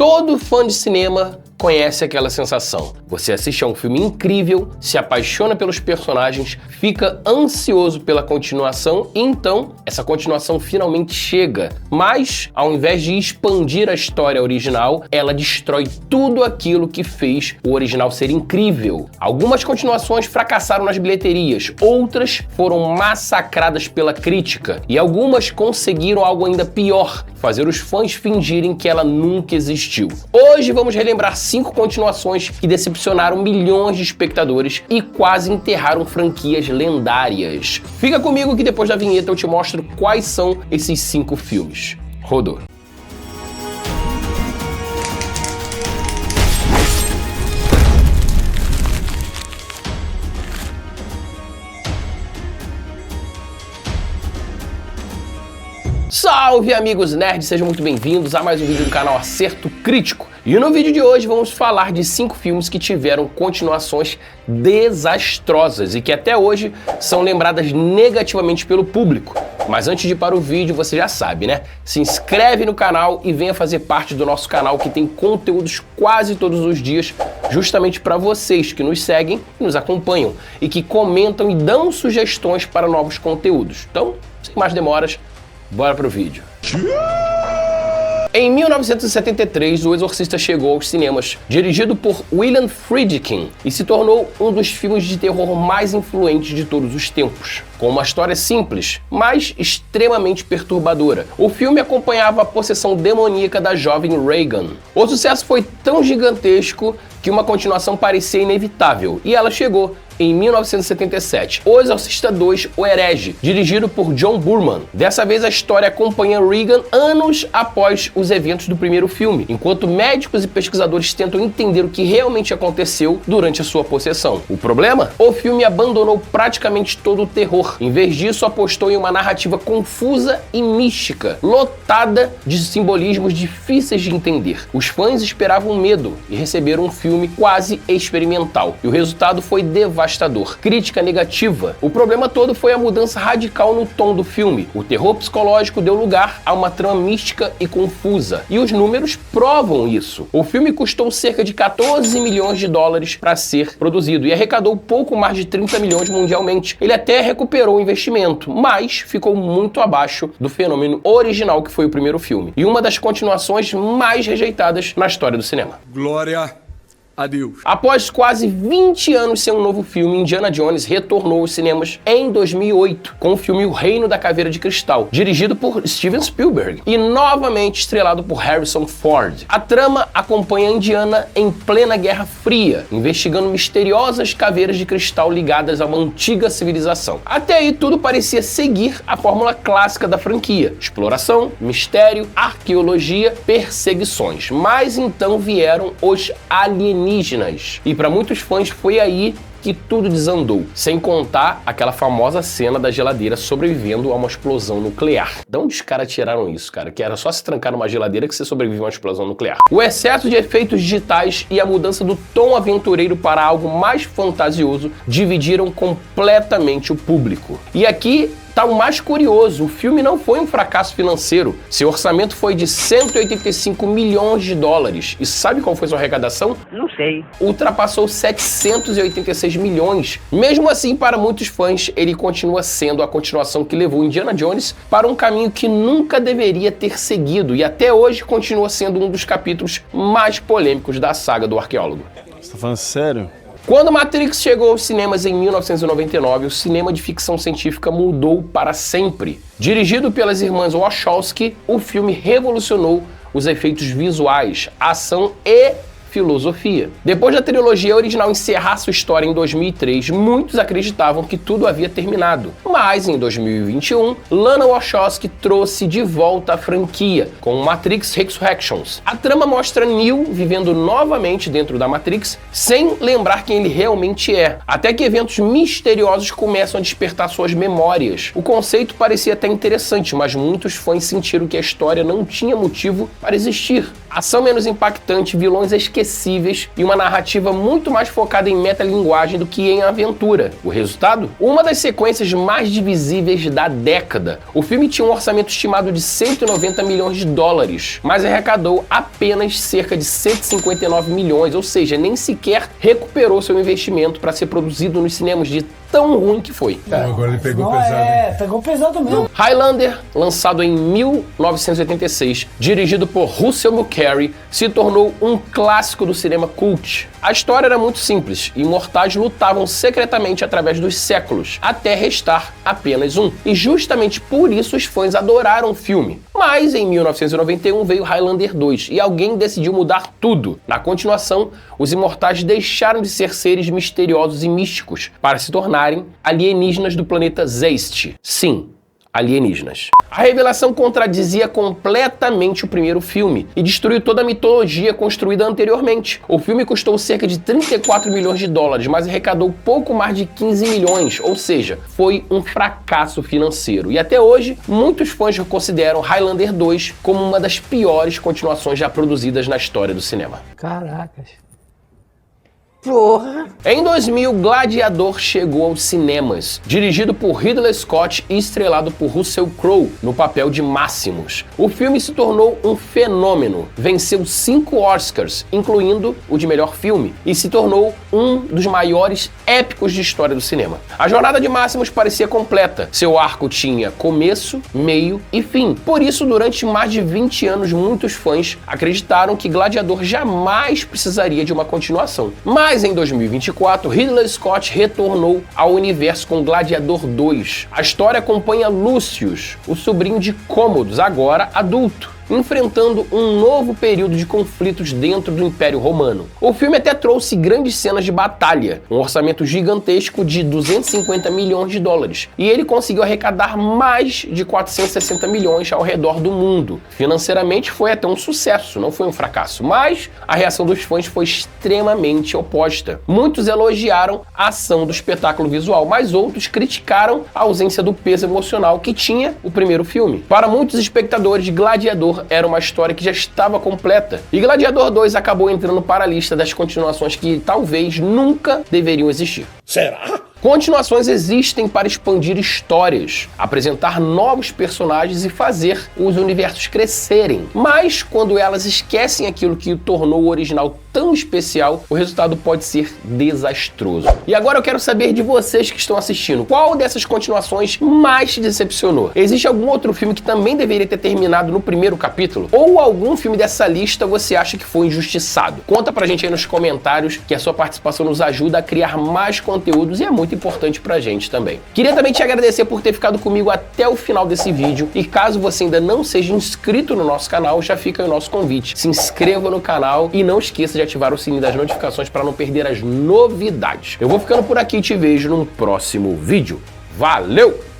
Todo fã de cinema conhece aquela sensação. Você assiste a um filme incrível, se apaixona pelos personagens, fica ansioso pela continuação e então essa continuação finalmente chega. Mas, ao invés de expandir a história original, ela destrói tudo aquilo que fez o original ser incrível. Algumas continuações fracassaram nas bilheterias, outras foram massacradas pela crítica e algumas conseguiram algo ainda pior, fazer os fãs fingirem que ela nunca existiu. Hoje vamos relembrar 5 continuações que decepcionaram milhões de espectadores e quase enterraram franquias lendárias. Fica comigo que depois da vinheta eu te mostro quais são esses 5 filmes. Rodou. Salve amigos nerds, sejam muito bem-vindos a mais um vídeo do canal Acerto Crítico. E no vídeo de hoje vamos falar de 5 filmes que tiveram continuações desastrosas e que até hoje são lembradas negativamente pelo público. Mas antes de ir para o vídeo, você já sabe, né? Se inscreve no canal e venha fazer parte do nosso canal que tem conteúdos quase todos os dias justamente para vocês que nos seguem e nos acompanham e que comentam e dão sugestões para novos conteúdos. Então, sem mais demoras, bora pro vídeo. Em 1973, O Exorcista chegou aos cinemas, dirigido por William Friedkin, e se tornou um dos filmes de terror mais influentes de todos os tempos. Com uma história simples, mas extremamente perturbadora, o filme acompanhava a possessão demoníaca da jovem Regan. O sucesso foi tão gigantesco que uma continuação parecia inevitável, e ela chegou em 1977, O Exorcista 2, O Herege, dirigido por John Boorman. Dessa vez a história acompanha Regan anos após os eventos do primeiro filme, enquanto médicos e pesquisadores tentam entender o que realmente aconteceu durante a sua possessão. O problema? O filme abandonou praticamente todo o terror. Em vez disso, apostou em uma narrativa confusa e mística, lotada de simbolismos difíceis de entender. Os fãs esperavam medo e receberam um filme quase experimental, e o resultado foi devastador. Crítica negativa. O problema todo foi a mudança radical no tom do filme. O terror psicológico deu lugar a uma trama mística e confusa. E os números provam isso. O filme custou cerca de 14 milhões de dólares para ser produzido e arrecadou pouco mais de 30 milhões mundialmente. Ele até recuperou o investimento, mas ficou muito abaixo do fenômeno original que foi o primeiro filme. E uma das continuações mais rejeitadas na história do cinema. Glória Adeus. Após quase 20 anos sem um novo filme, Indiana Jones retornou aos cinemas em 2008 com o filme O Reino da Caveira de Cristal, dirigido por Steven Spielberg e novamente estrelado por Harrison Ford. A trama acompanha Indiana em plena Guerra Fria, investigando misteriosas caveiras de cristal ligadas a uma antiga civilização. Até aí tudo parecia seguir a fórmula clássica da franquia: exploração, mistério, arqueologia, perseguições. Mas então vieram os alienígenas. E para muitos fãs foi aí que tudo desandou, sem contar aquela famosa cena da geladeira sobrevivendo a uma explosão nuclear. De onde os caras tiraram isso, cara? Que era só se trancar numa geladeira que você sobrevive a uma explosão nuclear. O excesso de efeitos digitais e a mudança do tom aventureiro para algo mais fantasioso dividiram completamente o público. E aqui tá o mais curioso: o filme não foi um fracasso financeiro. Seu orçamento foi de 185 milhões de dólares. E sabe qual foi sua arrecadação? Não sei. Ultrapassou 786 milhões. Mesmo assim, para muitos fãs, ele continua sendo a continuação que levou Indiana Jones para um caminho que nunca deveria ter seguido e até hoje continua sendo um dos capítulos mais polêmicos da saga do arqueólogo. Você tá falando sério? Quando Matrix chegou aos cinemas em 1999, o cinema de ficção científica mudou para sempre. Dirigido pelas irmãs Wachowski, o filme revolucionou os efeitos visuais, ação e filosofia. Depois da trilogia original encerrar sua história em 2003, muitos acreditavam que tudo havia terminado. Mas em 2021, Lana Wachowski trouxe de volta a franquia com Matrix Resurrections. A trama mostra Neo vivendo novamente dentro da Matrix, sem lembrar quem ele realmente é, até que eventos misteriosos começam a despertar suas memórias. O conceito parecia até interessante, mas muitos fãs sentiram que a história não tinha motivo para existir. Ação menos impactante, vilões esquecidos inesquecíveis e uma narrativa muito mais focada em metalinguagem do que em aventura. O resultado? Uma das sequências mais divisíveis da década. O filme tinha um orçamento estimado de 190 milhões de dólares, mas arrecadou apenas cerca de 159 milhões, ou seja, nem sequer recuperou seu investimento para ser produzido nos cinemas de tão ruim que foi. Agora ele pegou pesado. Pegou pesado mesmo. Highlander, lançado em 1986, dirigido por Russell Mulcahy, se tornou um clássico do cinema cult. A história era muito simples. Imortais lutavam secretamente através dos séculos, até restar apenas um. E justamente por isso os fãs adoraram o filme. Mas em 1991 veio Highlander 2 e alguém decidiu mudar tudo. Na continuação, os imortais deixaram de ser seres misteriosos e místicos para se tornarem alienígenas do planeta Zeist. Sim, alienígenas. A revelação contradizia completamente o primeiro filme e destruiu toda a mitologia construída anteriormente. O filme custou cerca de 34 milhões de dólares, mas arrecadou pouco mais de 15 milhões, ou seja, foi um fracasso financeiro. E até hoje, muitos fãs consideram Highlander 2 como uma das piores continuações já produzidas na história do cinema. Caracas. Porra! Em 2000, Gladiador chegou aos cinemas, dirigido por Ridley Scott e estrelado por Russell Crowe no papel de Máximos. O filme se tornou um fenômeno, venceu 5 Oscars, incluindo o de melhor filme, e se tornou um dos maiores épicos de história do cinema. A jornada de Máximos parecia completa, seu arco tinha começo, meio e fim. Por isso, durante mais de 20 anos, muitos fãs acreditaram que Gladiador jamais precisaria de uma continuação. Mas em 2024, Ridley Scott retornou ao universo com Gladiador 2. A história acompanha Lucius, o sobrinho de Commodus, agora adulto, enfrentando um novo período de conflitos dentro do Império Romano. O filme até trouxe grandes cenas de batalha, um orçamento gigantesco de 250 milhões de dólares, e ele conseguiu arrecadar mais de 460 milhões ao redor do mundo. Financeiramente foi até um sucesso, não foi um fracasso, mas a reação dos fãs foi extremamente oposta. Muitos elogiaram a ação do espetáculo visual, mas outros criticaram a ausência do peso emocional que tinha o primeiro filme. Para muitos espectadores, Gladiador era uma história que já estava completa. E Gladiador 2 acabou entrando para a lista das continuações que talvez nunca deveriam existir. Será? Continuações existem para expandir histórias, apresentar novos personagens e fazer os universos crescerem. Mas quando elas esquecem aquilo que tornou o original tão especial, o resultado pode ser desastroso. E agora eu quero saber de vocês que estão assistindo, qual dessas continuações mais te decepcionou? Existe algum outro filme que também deveria ter terminado no primeiro capítulo? Ou algum filme dessa lista você acha que foi injustiçado? Conta pra gente aí nos comentários, que a sua participação nos ajuda a criar mais conteúdos e é muito importante pra gente também. Queria também te agradecer por ter ficado comigo até o final desse vídeo e caso você ainda não seja inscrito no nosso canal, já fica aí o nosso convite. Se inscreva no canal e não esqueça de ativar o sininho das notificações para não perder as novidades. Eu vou ficando por aqui e te vejo num próximo vídeo. Valeu!